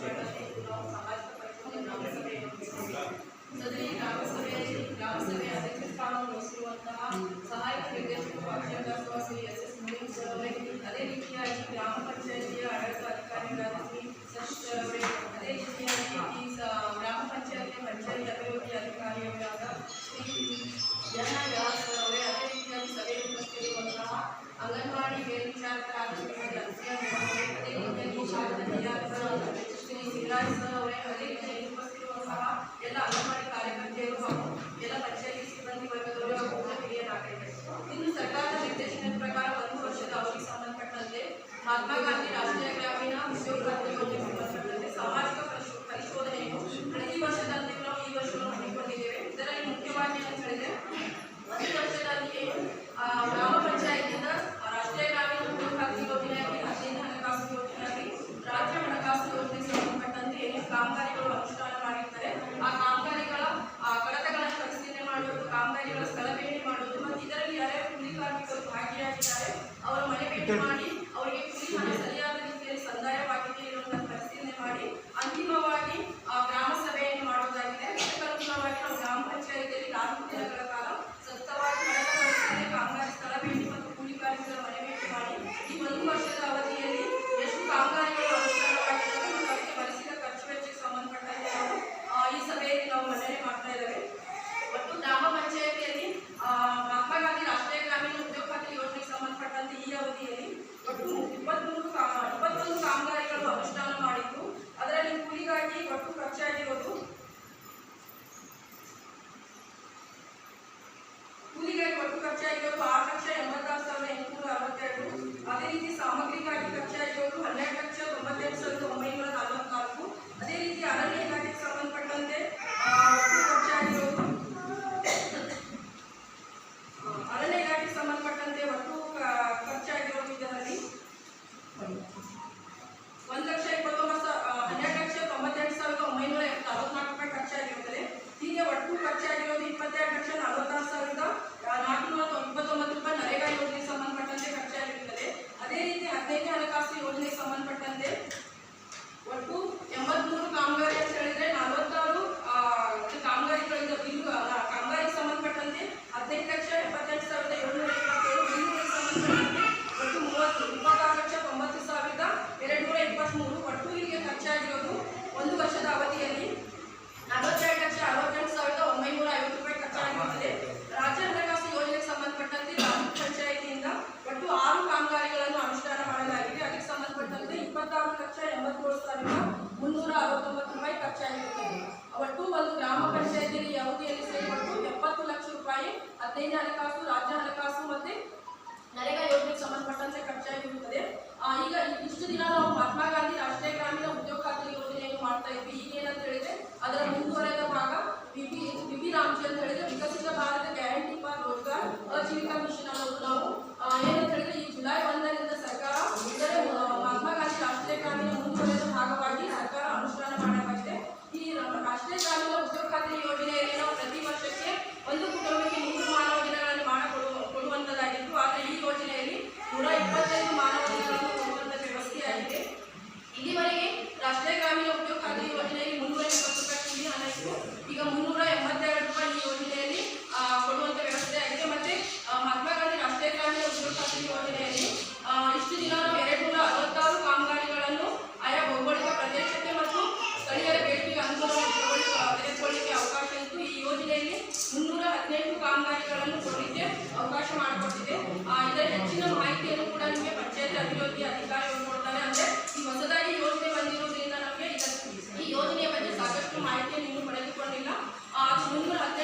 ಸಂಪರ್ಕದಲ್ಲಿ ನಾವು ಸಾಮಾಜಿಕ ಪರಿಶೋಧನೆ ಗ್ರಾಮಸಭೆಯ ಅಧ್ಯಕ್ಷ ಸ್ಥಾನವನ್ನು ವಹಿಸಿರುವಂತಹ ಸಹಾಯಕ ನಿರ್ದೇಶಕರು ಅಕ್ಷರದಾಸೋಹ ಶ್ರೀ ಎಸ್ ಮುನಿಯನ್ ಸರ್ ಅವರೇ, ಅದೇ ರೀತಿಯಾಗಿ ಗ್ರಾಮ ಪಂಚಾಯಿತಿಯ ಆಡಳಿತ ಅಧಿಕಾರಿಗಳಾದ ಶ್ರೀ ಸತೀಶ್ ಸರ್ ಅವರೇ, ಅದೇ ರೀತಿಯಾಗಿ ಈ ಗ್ರಾಮ ಪಂಚಾಯಿತಿಯ ಪಂಚಾಯತ್ ಅಭಿವೃದ್ಧಿ ಅಧಿಕಾರಿಯವರಾದ ಶ್ರೀ ಎನ್ ವ್ಯಾಸ್ ಸರ್ ಅವರೇ, ಅದೇ ರೀತಿಯಾಗಿ ಸಭೆಯಲ್ಲಿ ಉಪಸ್ಥಿತಿರುವಂತಹ ಅಂಗನವಾಡಿ ಮೇಲ್ವಿಚಾರಕರಾದ ಶ್ರೀಮತಿ ಅನ್ಸಿಯಾ ಮೇಡಮ್ ಅವರೇ, ಅದೇ ರೀತಿಯಾಗಿ ಶಾಲಾ ಡಿಆರ್ ಶ್ರೀ ಸಿರಾಜ್ ಸರ್ ಅವರೇ, ಅದೇ ರೀತಿಯಾಗಿ ಉಪಸ್ಥಿತಿರುವಂತಹ ಎಲ್ಲ ಅಂಗನವಾಡಿ ಕಾರ್ಯಕರ್ತೆಯರು ಹಾಗೂ ಎಲ್ಲ ಪಂಚಾಯಿತಿ ಸಿಬ್ಬಂದಿ ವರ್ಗದವರು ಹಾಗೂ ಹಿರಿಯ ನಾಗರಿಕರು. ಇನ್ನು ಸರ್ಕಾರದ ನಿರ್ದೇಶನದ ಪ್ರಕಾರ 1 ವರ್ಷದ ಅವಧಿಗೆ ಸಂಬಂಧಪಟ್ಟಂತೆ ಮಹಾತ್ಮ ಗಾಂಧಿ ರಾಷ್ಟ್ರೀಯ ಗ್ರಾಮೀಣ ಉದ್ಯೋಗ ಖಾತ್ರಿ ಯೋಜನೆಗೆ ಸಂಬಂಧಪಟ್ಟಂತೆ ಸಾಮಾಜಿಕ ಪರಿಶೋಧನೆಯನ್ನು ಪ್ರತಿ ವರ್ಷದಂತೆ ನಾವು ಈ ವರ್ಷವನ್ನು ಹಮ್ಮಿಕೊಂಡಿದ್ದೇವೆ. ಇದರಲ್ಲಿ ಮುಖ್ಯವಾಗಿ ಅಂತ ಹೇಳಿದ್ರೆ 1 ವರ್ಷದಲ್ಲಿ ಗ್ರಾಮ ಪಂಚಾಯತಿಯಿಂದ ರಾಷ್ಟ್ರೀಯ ಗ್ರಾಮೀಣ ಉದ್ಯೋಗ ಖಾತ್ರಿ ಯೋಜನೆಯಾಗಿ 15 ಹಣಕಾಸು ಯೋಜನೆಯಾಗಿ ರಾಜ್ಯ ಹಣಕಾಸು ಯೋಜನೆಗೆ ಸಂಬಂಧಪಟ್ಟಂತೆ ಏನೇನು ಕಾಮಗಾರಿಗಳು ಅನುಷ್ಠಾನ ಮಾಡಿರ್ತಾರೆ ಆ ಕಾಮಗಾರಿಗಳ ಕಡತಗಳನ್ನು ಪರಿಶೀಲನೆ ಮಾಡುವುದು, ಕಾಮಗಾರಿಗಳ ಸ್ಥಳ ಭೇಟಿ ಮಾಡುವುದು ಮತ್ತು ಇದರಲ್ಲಿ ಯಾರ್ಯಾರು ಕೂಲಿ ಕಾರ್ಮಿಕರು ಭಾಗಿಯಾಗಿದ್ದಾರೆ ಅವರ ಮನೆ ಭೇಟಿ ಮಾಡಿ ಅವರಿಗೆ ಕೂಲಿ ಹಣ ಸರಿಯಾದ ರೀತಿಯಲ್ಲಿ ಸಂದಾಯವಾಗಿದೆ ಇರುವುದನ್ನು ಪರಿಶೀಲನೆ ಮಾಡಿ ಅಂತಿಮವಾಗಿ ಗ್ರಾಮ ಸಭೆಯನ್ನು ಮಾಡುವುದಾಗಿದೆ. ಇದಕ್ಕನುಗುಣವಾಗಿ ನಾವು ಗ್ರಾಮ ಪಂಚಾಯಿತಿಯಲ್ಲಿ 4 ದಿನಗಳ ಕಾಲ ಸತತವಾಗಿ ಕಡತ ಪರಿಶೀಲನೆ, ಕಾಮಗಾರಿ ಸ್ಥಳ ಭೇಟಿ ಮತ್ತು ಕೂಲಿ ಕಾರ್ಮಿಕರ ಮನೆ ಭೇಟಿ ಮಾಡಿ ಈ 1 ವರ್ಷದ ಅವಧಿಯಲ್ಲಿ ಎಷ್ಟು ಕಾಮಗಾರಿಗಳು ಅನುಷ್ಠಾನವಾಗಿದ್ದಾವೆ ಮತ್ತು ಅದಕ್ಕೆ ಭರಿಸಿದ ಖರ್ಚು ವೆಚ್ಚಕ್ಕೆ ಸಂಬಂಧಪಟ್ಟಂತೆ ನಾವು ಈ ಸಭೆಯಲ್ಲಿ ನಾವು ಮಂಡನೆ ಮಾಡ್ತಾ ಇದ್ದೇವೆ. ಒಟ್ಟು ಗ್ರಾಮ ಪಂಚಾಯಿತಿಯಲ್ಲಿ ಮಹಾತ್ಮ ಗಾಂಧಿ ರಾಷ್ಟ್ರೀಯ ಗ್ರಾಮೀಣ ಉದ್ಯೋಗ ಖಾತ್ರಿ ಯೋಜನೆಗೆ ಸಂಬಂಧಪಟ್ಟಂತೆ ಈ ಅವಧಿಯಲ್ಲಿ ಒಟ್ಟು 21 ಕಾಮಗಾರಿಗಳು ಅನುಷ್ಠಾನ ಮಾಡಿದ್ದು, ಅದರಲ್ಲಿ ಕೂಲಿಗಾಗಿ ಒಟ್ಟು ಖರ್ಚಾಗಿರೋದು 6,86,862. ಅದೇ ರೀತಿ ಸಾಮಗ್ರಿಗಾಗಿ ಖರ್ಚಾಗಿರೋದು 12,98,944. ಅದೇ ರೀತಿ ಅರಣ್ಯ ಇಲಾಖೆಗೆ ಸಂಬಂಧಪಟ್ಟಂತೆ ಒಟ್ಟು ಖರ್ಚಾಗಿರೋದು ಇದರಲ್ಲಿ 1,29,944 ರೂಪಾಯಿ ಖರ್ಚಾಗಿರುತ್ತದೆ. ಹೀಗೆ ಒಟ್ಟು ಖರ್ಚಾಗಿರೋದು 22,46,429 ರೂಪಾಯಿ ನರೇಗಾ ಯೋಜನೆಗೆ ಸಂಬಂಧಪಟ್ಟಂತೆ ಖರ್ಚಾಗಿರುತ್ತದೆ. ಅದೇ ರೀತಿ 15ನೇ ಹಣಕಾಸು ಯೋಜನೆಗೆ ಸಂಬಂಧಪಟ್ಟಂತೆ ಒಟ್ಟು 83 ಕಾಮಗಾರಿ ಅಂತ ಹೇಳಿದ್ರೆ 46 ಕಾಮಗಾರಿಗಳಿಂದ ಕಾಮಗಾರಿಗೆ ಸಂಬಂಧಪಟ್ಟಂತೆ 15,78,727 ಬಿಲ್ಲುಗಳಿಗೆ ಸಂಬಂಧಪಟ್ಟಂತೆ ಒಟ್ಟು 26,90,223 ಒಟ್ಟು ಹೀಗೆ ಖರ್ಚಾಗಿರೋದು 1 ವರ್ಷದ ಅವಧಿಯಲ್ಲಿ 42,68,950 ರೂಪಾಯಿ ಖರ್ಚಾಗಿರುತ್ತದೆ. ರಾಜ್ಯ ಹಣಕಾಸು ಯೋಜನೆಗೆ ಸಂಬಂಧಪಟ್ಟಂತೆ ಗ್ರಾಮ ಪಂಚಾಯಿತಿಯಿಂದ ಒಟ್ಟು 6 ಕಾಮಗಾರಿಗಳನ್ನು ಅನುಷ್ಠಾನ ಮಾಡಲಾಗಿದೆ. ಅದಕ್ಕೆ ಸಂಬಂಧಪಟ್ಟಂತೆ 26,87,369 ರೂಪಾಯಿ ಖರ್ಚಾಗಿರುತ್ತದೆ. ಒಟ್ಟು ಒಂದು ಗ್ರಾಮ ಪಂಚಾಯಿತಿಯಲ್ಲಿ ಈ ಅವಧಿಯಲ್ಲಿ ಸೇರಿ ಒಟ್ಟು 70 ಲಕ್ಷ ರೂಪಾಯಿ 15ನೇ ಹಣಕಾಸು, ರಾಜ್ಯ ಹಣಕಾಸು ಮತ್ತೆ ನರೇಗಾ ಯೋಜನೆಗೆ ಸಂಬಂಧಪಟ್ಟಂತೆ ಖರ್ಚಾಗಿರುತ್ತದೆ. ಈಗ ಇಷ್ಟು ದಿನ ನಾವು ಮಹಾತ್ಮ ಗಾಂಧಿ ರಾಷ್ಟ್ರೀಯ ಗ್ರಾಮೀಣ ಉದ್ಯೋಗ ಖಾತ್ರಿ ಯೋಜನೆಯನ್ನು ಮಾಡ್ತಾ ಇದ್ವಿ. ಈಗ ಏನಂತ ಹೇಳಿದ್ರೆ ಅದರ ಮುಂದುವರೆದ ಭಾಗ ವಿಬಿ ರಾಮ್ಜಿ ಅಂತ ಹೇಳಿದ್ರೆ Viksit Bharat guarantee for Rozgar Ajeevika mission ಅನ್ನೋದು ನಾವು ಏನಂತ ಹೇಳಿದ್ರೆ ಈ ಜುಲೈ 1ರಿಂದ ಸರ್ಕಾರ ಇದರ ಮಹಾತ್ಮ ಗಾಂಧಿ ರಾಷ್ಟ್ರೀಯ ಗ್ರಾಮೀಣ ಮುಂದುವರೆದ ಭಾಗವಾಗಿ ಸರ್ಕಾರ ಅನುಷ್ಠಾನ ಮಾಡಲಾಗಿದೆ. ಈ ರಾಷ್ಟ್ರೀಯ ಗ್ರಾಮೀಣ ಉದ್ಯೋಗ ಖಾತ್ರಿ ಯೋಜನೆಯಲ್ಲಿ ನಾವು ಪ್ರತಿ ವರ್ಷಕ್ಕೆ ಒಂದು ಕುಟುಂಬಕ್ಕೆ 100 ಮಾನವ ದಿನಗಳನ್ನು ಮಾಡಿಕೊಡುವಂತದ್ದಾಗಿತ್ತು. ಆದರೆ ಈ ಯೋಜನೆಯಲ್ಲಿ 125 ಮಾನವ ದಿನಗಳನ್ನು ಕೊಡುವಂತ ವ್ಯವಸ್ಥೆಯಾಗಿದೆ. ಇಲ್ಲಿವರೆಗೆ ರಾಷ್ಟ್ರೀಯ ಗ್ರಾಮೀಣ ಉದ್ಯೋಗ ಖಾತ್ರಿ ಯೋಜನೆಯಲ್ಲಿ 320 ರೂಪಾಯಿ ಕೂಲಿ ಹಣ ಇತ್ತು. ಈಗ 382 ರೂಪಾಯಿ ಈ ಯೋಜನೆಯಲ್ಲಿ ಕೊಡುವಂತ ವ್ಯವಸ್ಥೆ ಆಗಿದೆ. ಮತ್ತೆ ಮಹಾತ್ಮ ಗಾಂಧಿ ರಾಷ್ಟ್ರೀಯ ಗ್ರಾಮೀಣ ಉದ್ಯೋಗ ಖಾತ್ರಿ ಯೋಜನೆಯಲ್ಲಿ ಇಷ್ಟು ದಿನ ನಾವು 266 ಕಾಮಗಾರಿಗಳನ್ನು ಆಯಾ ಭೌಗೋಳಿಕ ಪ್ರದೇಶಕ್ಕೆ ಮತ್ತು ಸ್ಥಳೀಯರ ಬೇಡಿಕೆಗೆ ಅನುಗುಣವಾಗಿ ತೆಗೆದುಕೊಳ್ಳಿಕ್ಕೆ ಅವಕಾಶ ಇತ್ತು. ಈ ಯೋಜನೆಯಲ್ಲಿ 318 ಕಾಮಗಾರಿಗಳನ್ನು ಕೊಡಲಿಕ್ಕೆ ಅವಕಾಶ ಮಾಡಿಕೊಟ್ಟಿದೆ. ಇದರ ಹೆಚ್ಚಿನ ಮಾಹಿತಿಯನ್ನು ಕೂಡ ನಿಮಗೆ ಪಂಚಾಯತ್ ಅಭಿವೃದ್ಧಿ ಅಧಿಕಾರಿಗಳು ಕೊಡ್ತಾರೆ. ಅಂದರೆ ಈ ಹೊಸದಾಗಿ ಯೋಜನೆ ಬಂದಿರೋದ್ರಿಂದ ನಮಗೆ ಈ ಯೋಜನೆಯ ಬಗ್ಗೆ ಸಾಕಷ್ಟು ಮಾಹಿತಿಯನ್ನು ಇನ್ನೂ ಪಡೆದುಕೊಂಡಿಲ್ಲ. 318